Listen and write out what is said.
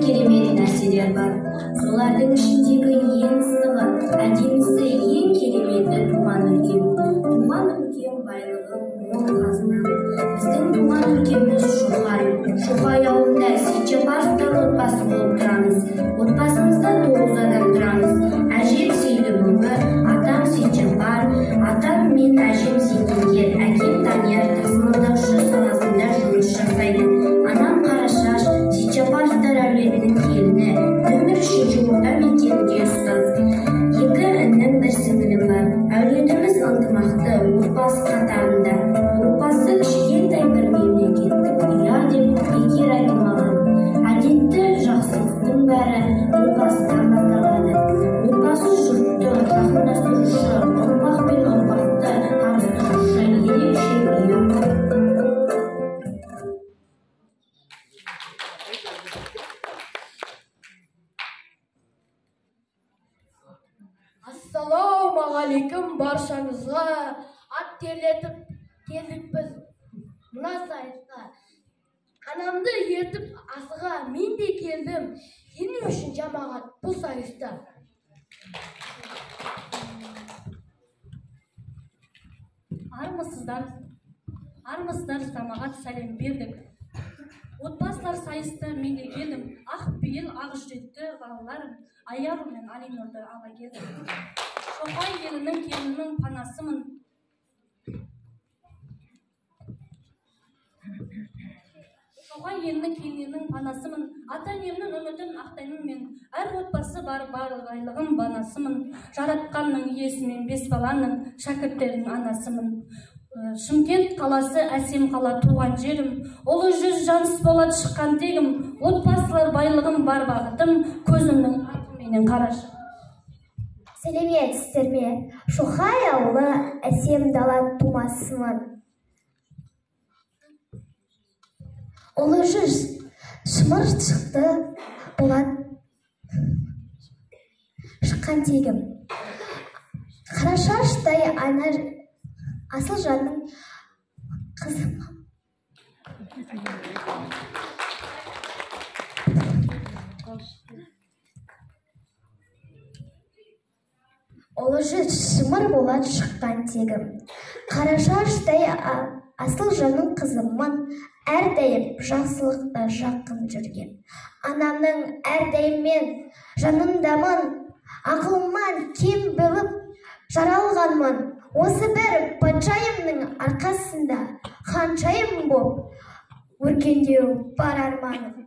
керемет нәрселер бар. Солардың ішіндегі ең ыстығы, әдемісі, ең кереметі туған өлкем. Туған өлкем байлығы мол қазына. Біздің туған өлкеміз Шоқай ауылында Сейтжапаровтар отбасы болып тұрамыз. Отбасымызда 9 адам тұрамыз. Әжем Сейлібұлы, атам Сейтжапар, атам мен әжем Зейнеткер, әкем Данияр тасымалдаушы саласында жұмыс жасайды. Анам Қарашаш, Сейтжапаровтар әулетінің келіні, нөмір 3-ші орта мектебінде ұстаз. 2 інім, 1 сіңлім бар. Әулетіміз ынтымақты, отбасы қатарында. Отбасы кішкентай бір мемлекеттік ұя деп бекер айтылмаған. Әдетті жақсылықтың бәрі отбасыдан басталады. Отбасы жұртты жақындастырушы, ұрпақ пен ұрпақты табыстырушы ерекше ұя. Ассалаумағалейкум баршаңызға. Ат терлетіп келдік біз мына сайысқа. Анамды ертіп асыға мен де келдім. Сенің үшін жамағат бұл сайыста. Армысыздар, жамағат сәлем бердік. Отбасылар сайысты мен де келдім. Ақ пейіл, ақ жүректі балаларым Аяру мен Алинұрды ала келдім. Шоқай елінің келінінің панасымын. Ата-енемнің үмітін ақтаймын мен. Әр отбасы бар байлығым банасымын. Жаратқанның иесімен 5 баланың шәкірттерінің анасымын. Шымкент қаласы әсем қала туған жерім. Ұлы жүз жаныс болады шыққан тегім. Отбасылар байлығым бар бағытым. Көзімнің артыменен қарашы. Сәлеметсіздер ме? Шоқай ауылы әсем дала тумасымын. Ұлы жүз шымыр шықты болат шыққан тегім. Қарашаштай ана асыл жанның қызымын. Ұлы жүз шымыр болат шыққан тегім. Қарашаштай асыл жанның қызымын. Әрдайым жақсылықта жақын жүрген. Анамның әрдайым мен жанындамын. Ақылыман кем біліп жаралғанмын. Осы бір патшайымның арқасында ханшайым боп өркендеу бар арманым.